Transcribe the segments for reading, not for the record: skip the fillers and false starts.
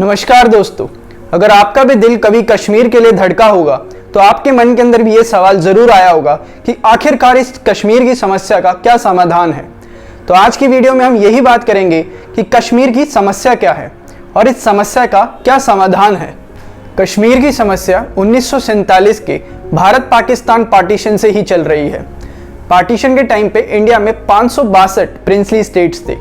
नमस्कार दोस्तों, अगर आपका भी दिल कभी कश्मीर के लिए धड़का होगा तो आपके मन के अंदर भी ये सवाल जरूर आया होगा कि आखिरकार इस कश्मीर की समस्या का क्या समाधान है। तो आज की वीडियो में हम यही बात करेंगे कि कश्मीर की समस्या क्या है और इस समस्या का क्या समाधान है। कश्मीर की समस्या 1947 के भारत पाकिस्तान पार्टीशन से ही चल रही है। पार्टीशन के टाइम पे इंडिया में 562 प्रिंसली स्टेट्स थे,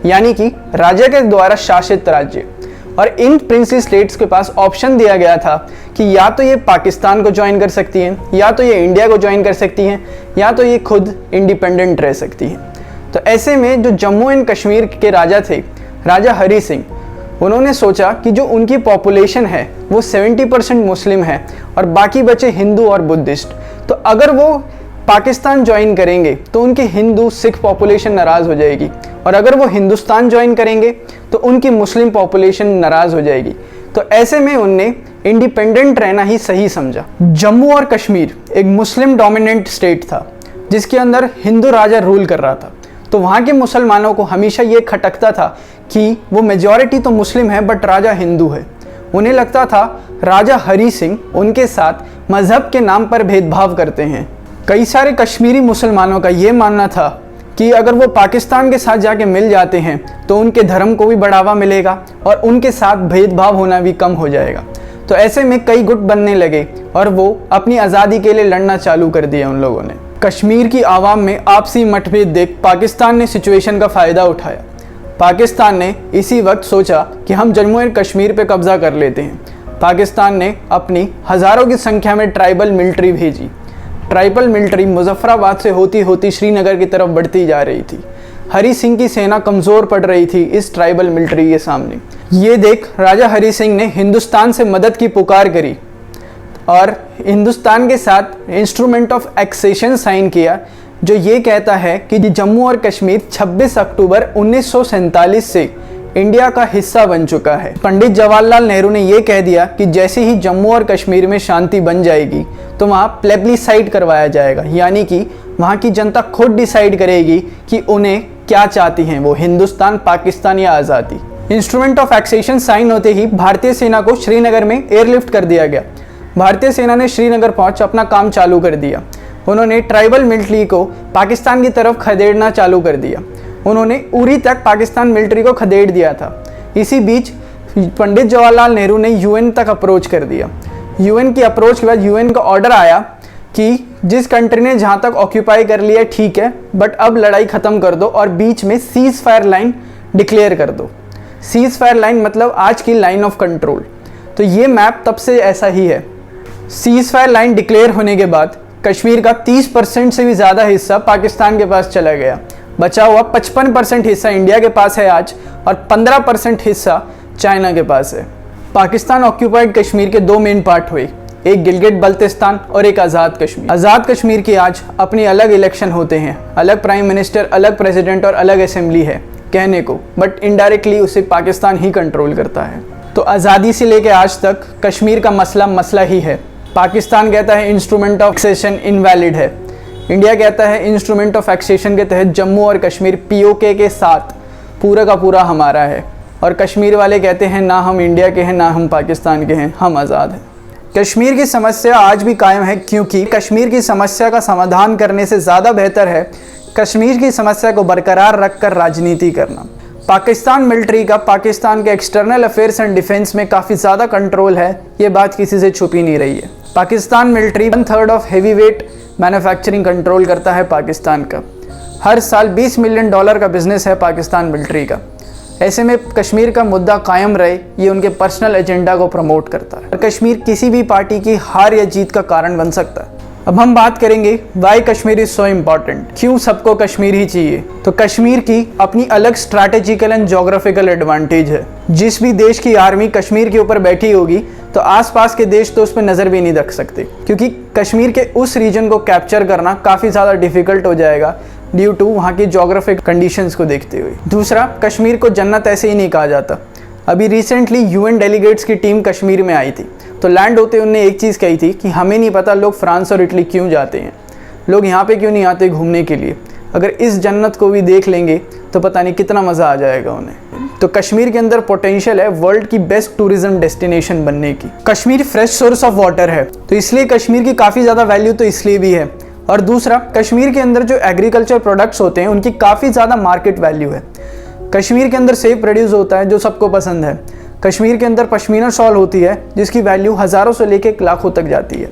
यानी कि राजा के द्वारा शासित राज्य, और इन प्रिंसली स्टेट्स के पास ऑप्शन दिया गया था कि या तो ये पाकिस्तान को ज्वाइन कर सकती हैं, या तो ये इंडिया को ज्वाइन कर सकती हैं, या तो ये खुद इंडिपेंडेंट रह सकती हैं। तो ऐसे में जो जम्मू एंड कश्मीर के राजा थे, राजा हरी सिंह, उन्होंने सोचा कि जो उनकी पॉपुलेशन है वो 70% मुस्लिम है और बाकी बचे हिंदू और बुद्धिस्ट। तो अगर वो पाकिस्तान ज्वाइन करेंगे तो उनकी हिंदू सिख पॉपुलेशन नाराज़ हो जाएगी, और अगर वो हिंदुस्तान ज्वाइन करेंगे तो उनकी मुस्लिम पॉपुलेशन नाराज़ हो जाएगी। तो ऐसे में उनने इंडिपेंडेंट रहना ही सही समझा। जम्मू और कश्मीर एक मुस्लिम डोमिनेंट स्टेट था जिसके अंदर हिंदू राजा रूल कर रहा था। तो वहाँ के मुसलमानों को हमेशा ये खटकता था कि वो मेजॉरिटी तो मुस्लिम है बट राजा हिंदू है। उन्हें लगता था राजा हरी सिंह उनके साथ मज़हब के नाम पर भेदभाव करते हैं। कई सारे कश्मीरी मुसलमानों का ये मानना था कि अगर वो पाकिस्तान के साथ जाके मिल जाते हैं तो उनके धर्म को भी बढ़ावा मिलेगा और उनके साथ भेदभाव होना भी कम हो जाएगा। तो ऐसे में कई गुट बनने लगे और वो अपनी आज़ादी के लिए लड़ना चालू कर दिया उन लोगों ने। कश्मीर की आवाम में आपसी मतभेद देख पाकिस्तान ने सिचुएशन का फ़ायदा उठाया। पाकिस्तान ने इसी वक्त सोचा कि हम जम्मू एंड कश्मीर पे कब्ज़ा कर लेते हैं। पाकिस्तान ने अपनी हज़ारों की संख्या में ट्राइबल मिलिट्री भेजी। ट्राइबल मिलिट्री मुजफ्फराबाद से होती होती श्रीनगर की तरफ बढ़ती जा रही थी। हरी सिंह की सेना कमज़ोर पड़ रही थी इस ट्राइबल मिलिट्री के सामने। ये देख राजा हरी सिंह ने हिंदुस्तान से मदद की पुकार करी और हिंदुस्तान के साथ इंस्ट्रूमेंट ऑफ एक्सेशन साइन किया, जो ये कहता है कि जम्मू और कश्मीर 26 अक्टूबर 1947 से इंडिया का हिस्सा बन चुका है। पंडित जवाहरलाल नेहरू ने यह कह दिया कि जैसे ही जम्मू और कश्मीर में शांति बन जाएगी तो वहाँ प्लेबिसाइड करवाया जाएगा, यानी कि वहाँ की जनता खुद डिसाइड करेगी कि उन्हें क्या चाहती हैं, वो हिंदुस्तान, पाकिस्तान या आज़ादी। इंस्ट्रूमेंट ऑफ एक्सेशन साइन होते ही भारतीय सेना को श्रीनगर में एयरलिफ्ट कर दिया गया। भारतीय सेना ने श्रीनगर पहुँच अपना काम चालू कर दिया। उन्होंने ट्राइबल मिलिट्री को पाकिस्तान की तरफ खदेड़ना चालू कर दिया। उन्होंने उरी तक पाकिस्तान मिलिट्री को खदेड़ दिया था। इसी बीच पंडित जवाहरलाल नेहरू ने यूएन तक अप्रोच कर दिया। यूएन की अप्रोच के बाद यूएन का ऑर्डर आया कि जिस कंट्री ने जहाँ तक ऑक्यूपाई कर लिया ठीक है, बट अब लड़ाई ख़त्म कर दो और बीच में सीज़ फायर लाइन डिक्लेयर कर दो। सीज़ फायर लाइन मतलब आज की लाइन ऑफ कंट्रोल। तो ये मैप तब से ऐसा ही है। सीज़ फायर लाइन डिक्लेयर होने के बाद कश्मीर का 30% से भी ज़्यादा हिस्सा पाकिस्तान के पास चला गया। बचा हुआ 55% हिस्सा इंडिया के पास है आज, और 15% हिस्सा चाइना के पास है। पाकिस्तान ऑक्यूपाइड कश्मीर के दो मेन पार्ट हुए, एक गिलगिट बल्तिस्तान और एक आज़ाद कश्मीर। आज़ाद कश्मीर की आज अपनी अलग इलेक्शन होते हैं, अलग प्राइम मिनिस्टर, अलग प्रेसिडेंट और अलग असेंबली है कहने को, बट इनडायरेक्टली उसे पाकिस्तान ही कंट्रोल करता है। तो आज़ादी से लेकर आज तक कश्मीर का मसला ही है। पाकिस्तान कहता है इंस्ट्रूमेंट ऑफ एक्सेशन इनवैलिड है। इंडिया कहता है इंस्ट्रूमेंट ऑफ एक्सेशन के तहत जम्मू और कश्मीर पीओके के साथ पूरा का पूरा हमारा है, और कश्मीर वाले कहते हैं ना हम इंडिया के हैं ना हम पाकिस्तान के हैं, हम आज़ाद हैं। कश्मीर की समस्या आज भी कायम है, क्योंकि कश्मीर की समस्या का समाधान करने से ज़्यादा बेहतर है कश्मीर की समस्या को बरकरार रखकर राजनीति करना। पाकिस्तान मिलिट्री का पाकिस्तान के एक्सटर्नल अफेयर्स एंड डिफेंस में काफ़ी ज़्यादा कंट्रोल है, ये बात किसी से छुपी नहीं रही है। Pakistan military 1/3 of heavy weight manufacturing control करता है पाकिस्तान का। हर साल $20 मिलियन का बिजनेस है पाकिस्तान मिलिट्री का। ऐसे में कश्मीर का मुद्दा कायम रहे, ये उनके पर्सनल एजेंडा को प्रमोट करता है। और कश्मीर किसी भी पार्टी की हार या जीत का कारण बन सकता है। अब हम बात करेंगे why Kashmir is so important, क्यों सबको कश्मीर ही चाहिए। तो कश्मीर की अपनी अलग स्ट्रैटेजिकल एंड जोग्राफिकल एडवांटेज है। जिस भी देश की आर्मी कश्मीर के ऊपर बैठी होगी तो आसपास के देश तो उस पर नज़र भी नहीं रख सकते, क्योंकि कश्मीर के उस रीजन को कैप्चर करना काफ़ी ज़्यादा डिफिकल्ट हो जाएगा ड्यू टू वहाँ की जोग्राफिक कंडीशंस को देखते हुए। दूसरा, कश्मीर को जन्नत ऐसे ही नहीं कहा जाता। अभी रिसेंटली यूएन डेलीगेट्स की टीम कश्मीर में आई थी, तो लैंड होते उन्होंने एक चीज़ कही थी कि हमें नहीं पता लोग फ्रांस और इटली क्यों जाते हैं, लोग यहाँ पे क्यों नहीं आते घूमने के लिए। अगर इस जन्नत को भी देख लेंगे तो पता नहीं कितना मज़ा आ जाएगा उन्हें। तो कश्मीर के अंदर पोटेंशियल है वर्ल्ड की बेस्ट टूरिज्म डेस्टिनेशन बनने की। Kashmir fresh source of water है, तो इसलिए कश्मीर की काफ़ी ज़्यादा वैल्यू तो इसलिए भी है। और दूसरा, कश्मीर के अंदर जो एग्रीकल्चर प्रोडक्ट्स होते हैं उनकी काफ़ी ज़्यादा मार्केट वैल्यू है। कश्मीर के अंदर सेब प्रोड्यूस होता है जो सबको पसंद है। कश्मीर के अंदर पश्मीना शॉल होती है जिसकी वैल्यू हज़ारों से लेकर लाखों तक जाती है,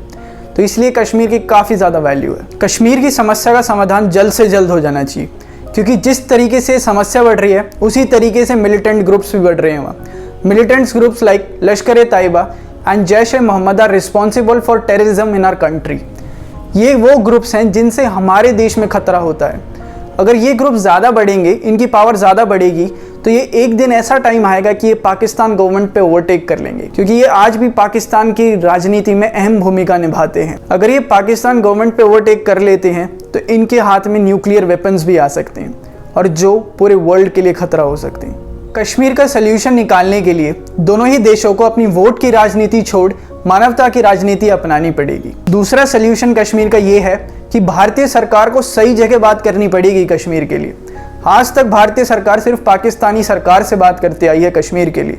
तो इसलिए कश्मीर की काफ़ी ज़्यादा वैल्यू है। कश्मीर की समस्या का समाधान जल्द से जल्द हो जाना चाहिए, क्योंकि जिस तरीके से समस्या बढ़ रही है उसी तरीके से मिलिटेंट ग्रुप्स भी बढ़ रहे हैं वहाँ। Militants groups like Lashkar-e-Taiba and Jaish-e-Mohammed are responsible for terrorism in our country. ये वो ग्रुप्स हैं जिनसे हमारे देश में खतरा होता है। अगर ये ग्रुप ज़्यादा बढ़ेंगे, इनकी पावर ज़्यादा बढ़ेगी, तो ये एक दिन ऐसा टाइम आएगा कि ये पाकिस्तान गवर्नमेंट पे ओवरटेक कर लेंगे, क्योंकि ये आज भी पाकिस्तान की राजनीति में अहम भूमिका निभाते हैं। अगर ये पाकिस्तान गवर्नमेंट पे ओवरटेक कर लेते हैं तो इनके हाथ में न्यूक्लियर वेपन्स भी आ सकते हैं, और जो पूरे वर्ल्ड के लिए खतरा हो सकते हैं। कश्मीर का सल्यूशन निकालने के लिए दोनों ही देशों को अपनी वोट की राजनीति छोड़ मानवता की राजनीति अपनानी पड़ेगी। दूसरा सल्यूशन कश्मीर का ये है कि भारतीय सरकार को सही जगह बात करनी पड़ेगी कश्मीर के लिए। आज तक भारतीय सरकार सिर्फ पाकिस्तानी सरकार से बात करते आई है कश्मीर के लिए,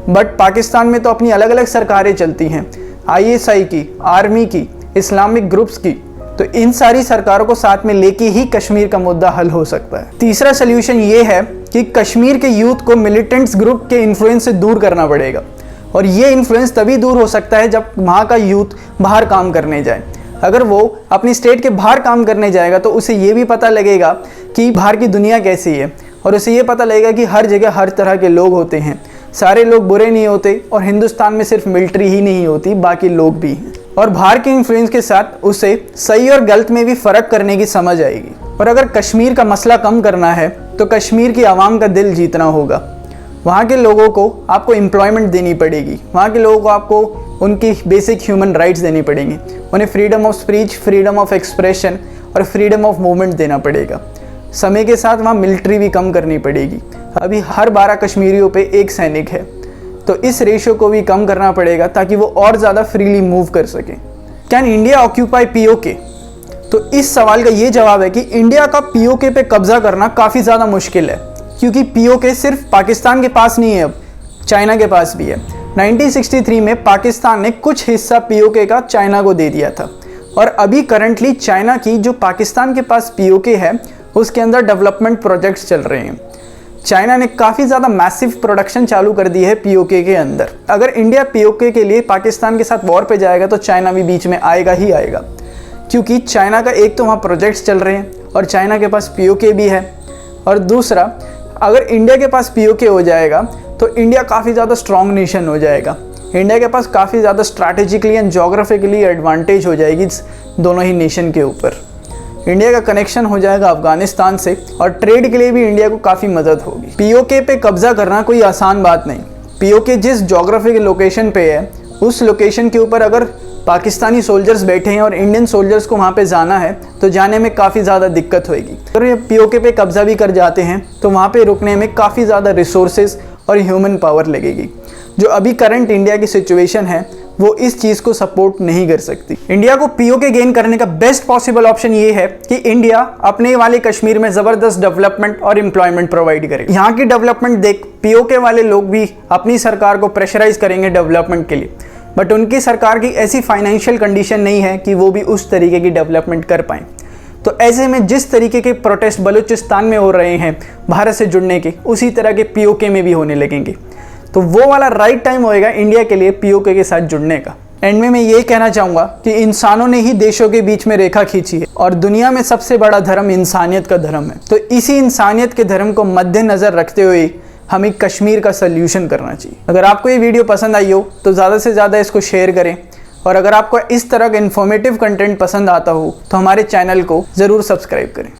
बट पाकिस्तान में तो अपनी अलग अलग सरकारें चलती हैं, ISI की, आर्मी की, इस्लामिक ग्रुप्स की। तो इन सारी सरकारों को साथ में लेके ही कश्मीर का मुद्दा हल हो सकता है। तीसरा सल्यूशन ये है कि कश्मीर के यूथ को मिलिटेंट्स ग्रुप के इन्फ्लुएंस से दूर करना पड़ेगा, और ये इन्फ्लुएंस तभी दूर हो सकता है जब वहाँ का यूथ बाहर काम करने जाए। अगर वो अपनी स्टेट के बाहर काम करने जाएगा तो उसे ये भी पता लगेगा कि बाहर की दुनिया कैसी है, और उसे ये पता लगेगा कि हर जगह हर तरह के लोग होते हैं, सारे लोग बुरे नहीं होते, और हिंदुस्तान में सिर्फ मिलिट्री ही नहीं होती, बाकी लोग भी हैं। और बाहर के इन्फ्लुएंस के साथ उसे सही और गलत में भी फ़र्क करने की समझ आएगी। और अगर कश्मीर का मसला कम करना है तो कश्मीर की आवाम का दिल जीतना होगा। वहाँ के लोगों को आपको एम्प्लॉयमेंट देनी पड़ेगी, वहाँ के लोगों को आपको उनकी बेसिक ह्यूमन राइट्स देनी पड़ेंगी, उन्हें freedom of speech, freedom of expression और फ्रीडम ऑफ मूवमेंट देना पड़ेगा। समय के साथ वहाँ मिलिट्री भी कम करनी पड़ेगी। अभी हर 12 कश्मीरियों पे एक सैनिक है, तो इस रेशियो को भी कम करना पड़ेगा ताकि वो और ज़्यादा फ्रीली मूव कर सकें। Can India occupy POK? तो इस सवाल का ये जवाब है कि इंडिया का POK पे कब्जा करना काफ़ी ज़्यादा मुश्किल है, क्योंकि POK सिर्फ पाकिस्तान के पास नहीं है, अब चाइना के पास भी है। 1963 में पाकिस्तान ने कुछ हिस्सा POK का चाइना को दे दिया था, और अभी करंटली चाइना की जो पाकिस्तान के पास POK है उसके अंदर डेवलपमेंट प्रोजेक्ट्स चल रहे हैं। चाइना ने काफ़ी ज़्यादा मैसिव प्रोडक्शन चालू कर दी है POK के अंदर। अगर इंडिया POK के लिए पाकिस्तान के साथ वॉर पे जाएगा तो चाइना भी बीच में आएगा ही आएगा, क्योंकि चाइना का एक तो वहाँ प्रोजेक्ट्स चल रहे हैं और चाइना के पास POK भी है, और दूसरा अगर इंडिया के पास POK हो जाएगा तो इंडिया काफ़ी ज़्यादा स्ट्रॉन्ग नेशन हो जाएगा। इंडिया के पास काफ़ी ज़्यादा स्ट्रैटेजिकली एंड जोग्राफिकली एडवांटेज हो जाएगी दोनों ही नेशन के ऊपर। इंडिया का कनेक्शन हो जाएगा अफगानिस्तान से, और ट्रेड के लिए भी इंडिया को काफ़ी मदद होगी। POK पे कब्जा करना कोई आसान बात नहीं। POK जिस जोग्राफी के लोकेशन पे है उस लोकेशन के ऊपर अगर पाकिस्तानी सोल्जर्स बैठे हैं और इंडियन सोल्जर्स को वहाँ पे जाना है तो जाने में काफ़ी ज़्यादा दिक्कत होगी। अगर ये POK पे कब्जा भी कर जाते हैं तो वहाँ पे रुकने में काफ़ी ज़्यादा रिसोर्सेज और ह्यूमन पावर लगेगी, जो अभी करंट इंडिया की सिचुएशन है वो इस चीज़ को सपोर्ट नहीं कर सकती। इंडिया को POK गेन करने का बेस्ट पॉसिबल ऑप्शन ये है कि इंडिया अपने वाले कश्मीर में ज़बरदस्त डेवलपमेंट और एम्प्लॉयमेंट प्रोवाइड करे। यहाँ की डेवलपमेंट देख POK वाले लोग भी अपनी सरकार को प्रेशराइज करेंगे डेवलपमेंट के लिए, बट उनकी सरकार की ऐसी फाइनेंशियल कंडीशन नहीं है कि वो भी उस तरीके की डेवलपमेंट कर पाएँ। तो ऐसे में जिस तरीके के प्रोटेस्ट बलूचिस्तान में हो रहे हैं भारत से जुड़ने के, उसी तरह के POK में भी होने लगेंगे। तो वो वाला राइट टाइम होएगा इंडिया के लिए POK के साथ जुड़ने का। एंड में मैं ये कहना चाहूँगा कि इंसानों ने ही देशों के बीच में रेखा खींची है, और दुनिया में सबसे बड़ा धर्म इंसानियत का धर्म है। तो इसी इंसानियत के धर्म को मद्देनज़र रखते हुए हमें कश्मीर का सल्यूशन करना चाहिए। अगर आपको ये वीडियो पसंद आई हो तो ज़्यादा से ज़्यादा इसको शेयर करें, और अगर आपको इस तरह का इन्फॉर्मेटिव कंटेंट पसंद आता हो तो हमारे चैनल को ज़रूर सब्सक्राइब करें।